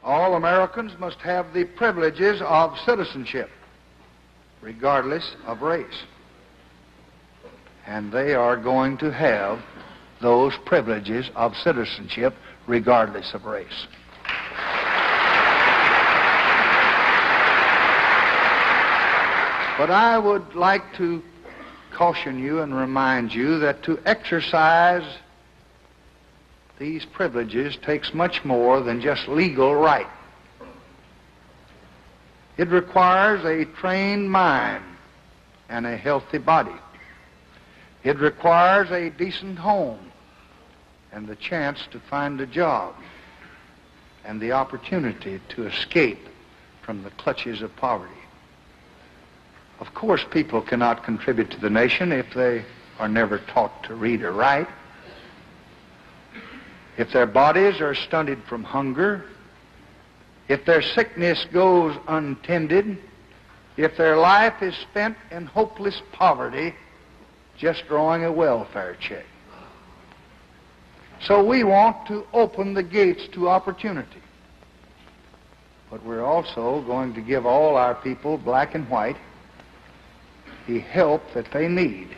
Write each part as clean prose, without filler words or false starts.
All Americans must have the privileges of citizenship, regardless of race. And they are going to have those privileges of citizenship, regardless of race. But I would like to caution you and remind you that to exercise these privileges takes much more than just legal right. It requires a trained mind and a healthy body. It requires a decent home and the chance to find a job and the opportunity to escape from the clutches of poverty. Of course, people cannot contribute to the nation if they are never taught to read or write. If their bodies are stunted from hunger, if their sickness goes untended, if their life is spent in hopeless poverty, just drawing a welfare check. So we want to open the gates to opportunity. But we're also going to give all our people, black and white, the help that they need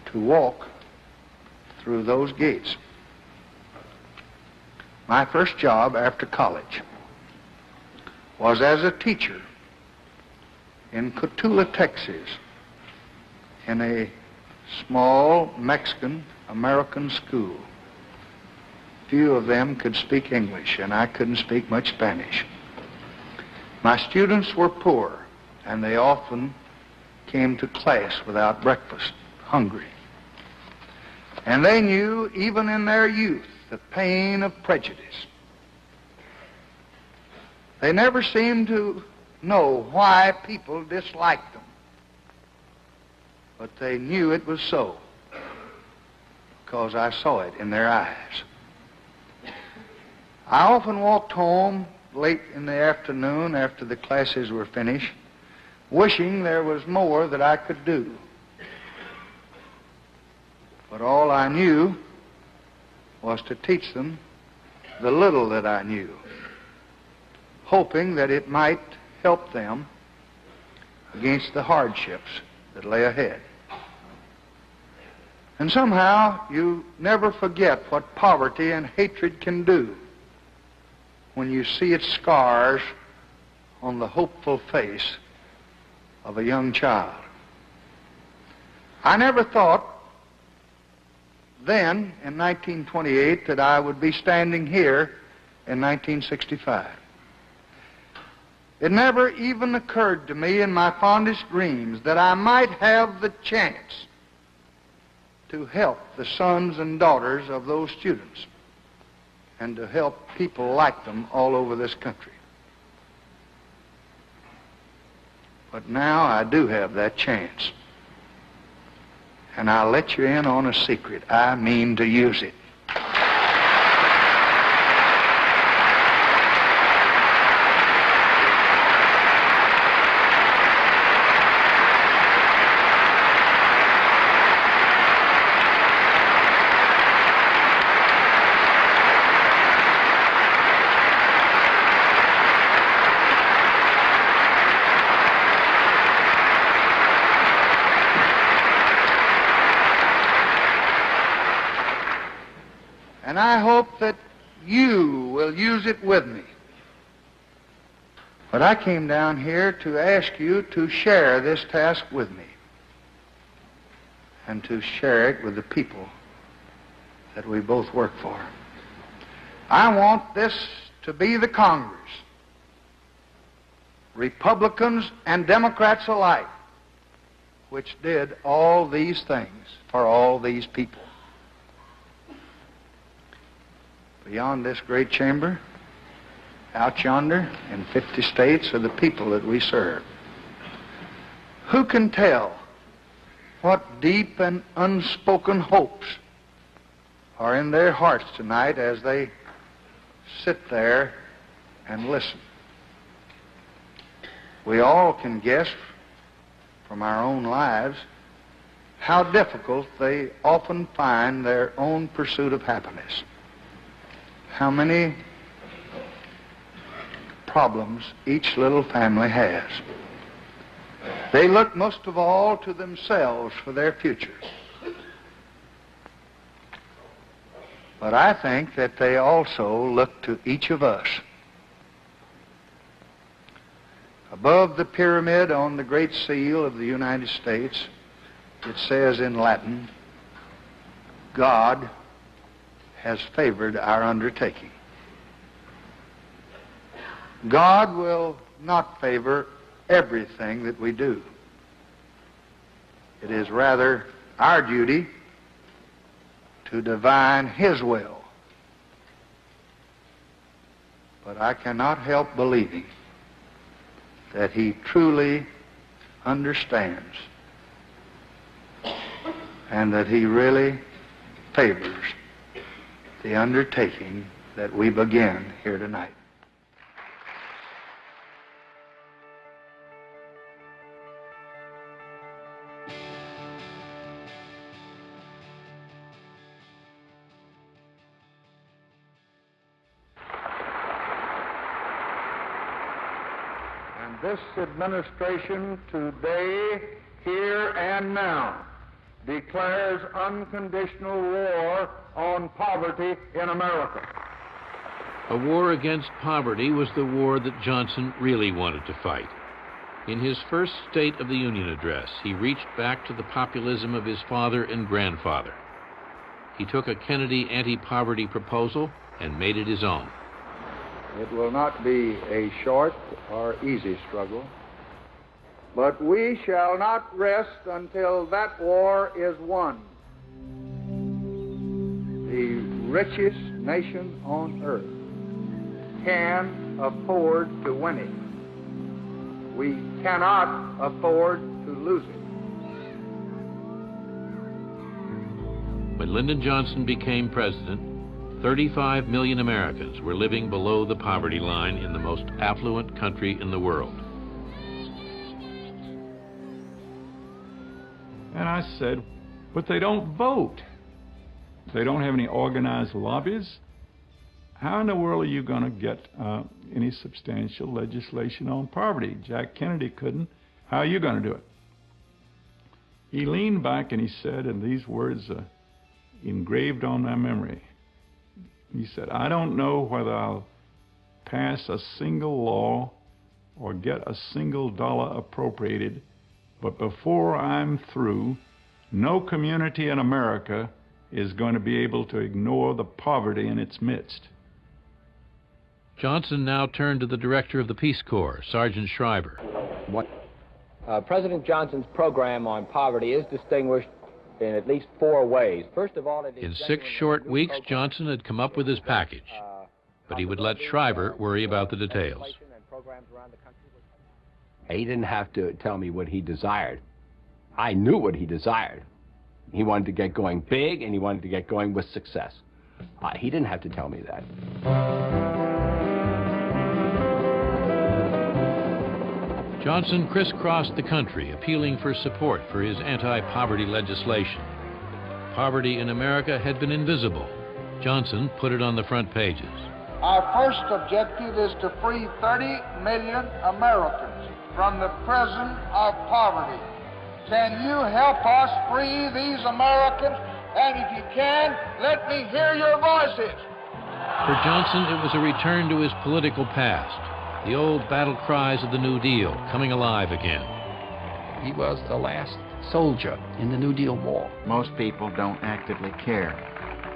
to walk through those gates. My first job after college was as a teacher in Cotulla, Texas, in a small Mexican-American school. Few of them could speak English, and I couldn't speak much Spanish. My students were poor, and they often came to class without breakfast, hungry. And they knew, even in their youth, the pain of prejudice. They never seemed to know why people disliked them, but they knew it was so, because I saw it in their eyes. I often walked home late in the afternoon after the classes were finished, wishing there was more that I could do. But all I knew was to teach them the little that I knew, hoping that it might help them against the hardships that lay ahead. And somehow you never forget what poverty and hatred can do when you see its scars on the hopeful face of a young child. I never thought then, in 1928, that I would be standing here in 1965. It never even occurred to me in my fondest dreams that I might have the chance to help the sons and daughters of those students and to help people like them all over this country. But now I do have that chance. And I'll let you in on a secret. I mean to use it. And I hope that you will use it with me. But I came down here to ask you to share this task with me and to share it with the people that we both work for. I want this to be the Congress, Republicans and Democrats alike, which did all these things for all these people. Beyond this great chamber, out yonder in 50 states, are the people that we serve. Who can tell what deep and unspoken hopes are in their hearts tonight as they sit there and listen? We all can guess from our own lives how difficult they often find their own pursuit of happiness. How many problems each little family has. They look most of all to themselves for their future. But I think that they also look to each of us. Above the pyramid on the Great Seal of the United States, it says in Latin, God has favored our undertaking. God will not favor everything that we do. It is rather our duty to divine His will. But I cannot help believing that He truly understands and that He really favors the undertaking that we begin here tonight. And this administration today, here and now, declares unconditional war on poverty in America. A war against poverty was the war that Johnson really wanted to fight. In his first State of the Union address, he reached back to the populism of his father and grandfather. He took a Kennedy anti-poverty proposal and made it his own. It will not be a short or easy struggle, but we shall not rest until that war is won. The richest nation on earth can afford to win it. We cannot afford to lose it. When Lyndon Johnson became president, 35 million Americans were living below the poverty line in the most affluent country in the world. And I said, but they don't vote. They don't have any organized lobbies. How in the world are you going to get any substantial legislation on poverty? Jack Kennedy couldn't. How are you going to do it? He leaned back and he said, and these words engraved on my memory, he said, I don't know whether I'll pass a single law or get a single dollar appropriated, but before I'm through, no community in America is going to be able to ignore the poverty in its midst. Johnson now turned to the director of the Peace Corps, Sergeant Schreiber. President Johnson's program on poverty is distinguished in at least 4 ways. First of all, in 6 short weeks, Johnson had come up with his package, but he would let Schreiber worry about the details. He didn't have to tell me what he desired. I knew what he desired. He wanted to get going big, and he wanted to get going with success. He didn't have to tell me that. Johnson crisscrossed the country, appealing for support for his anti-poverty legislation. Poverty in America had been invisible. Johnson put it on the front pages. Our first objective is to free 30 million Americans from the prison of poverty. Can you help us free these Americans? And if you can, let me hear your voices. For Johnson, it was a return to his political past. The old battle cries of the New Deal coming alive again. He was the last soldier in the New Deal War. Most people don't actively care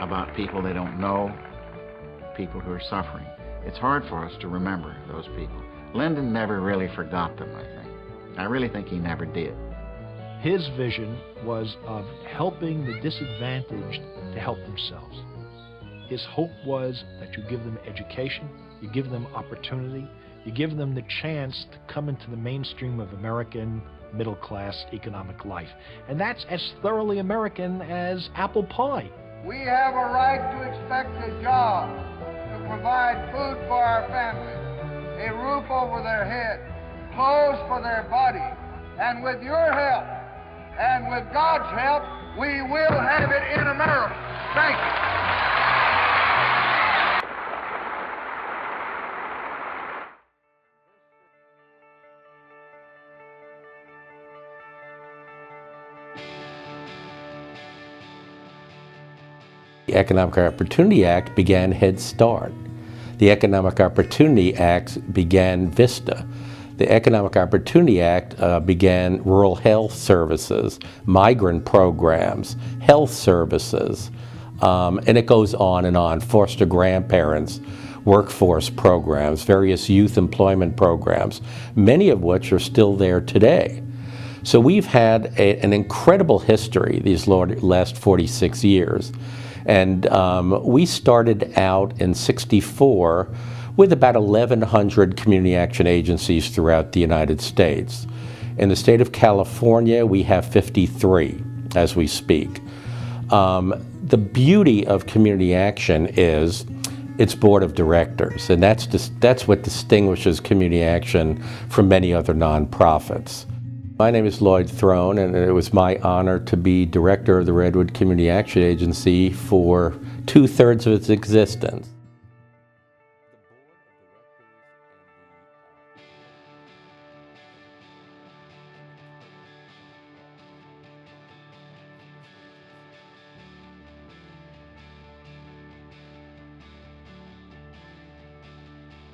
about people they don't know, people who are suffering. It's hard for us to remember those people. Lyndon never really forgot them, I think. I really think he never did. His vision was of helping the disadvantaged to help themselves. His hope was that you give them education, you give them opportunity, you give them the chance to come into the mainstream of American middle-class economic life. And that's as thoroughly American as apple pie. We have a right to expect a job, to provide food for our families, a roof over their head, clothes for their body. And with your help, and with God's help, we will have it in America. Thank you. Economic Opportunity Act began Head Start. The Economic Opportunity Act began VISTA. The Economic Opportunity Act began rural health services, migrant programs, health services, and it goes on and on, foster grandparents, workforce programs, various youth employment programs, many of which are still there today. So we've had an incredible history these last 46 years. And we started out in '64 with about 1,100 community action agencies throughout the United States. In the state of California, we have 53 as we speak. The beauty of community action is its board of directors, and that's what distinguishes community action from many other nonprofits. My name is Lloyd Throne, and it was my honor to be director of the Redwood Community Action Agency for 2/3 of its existence.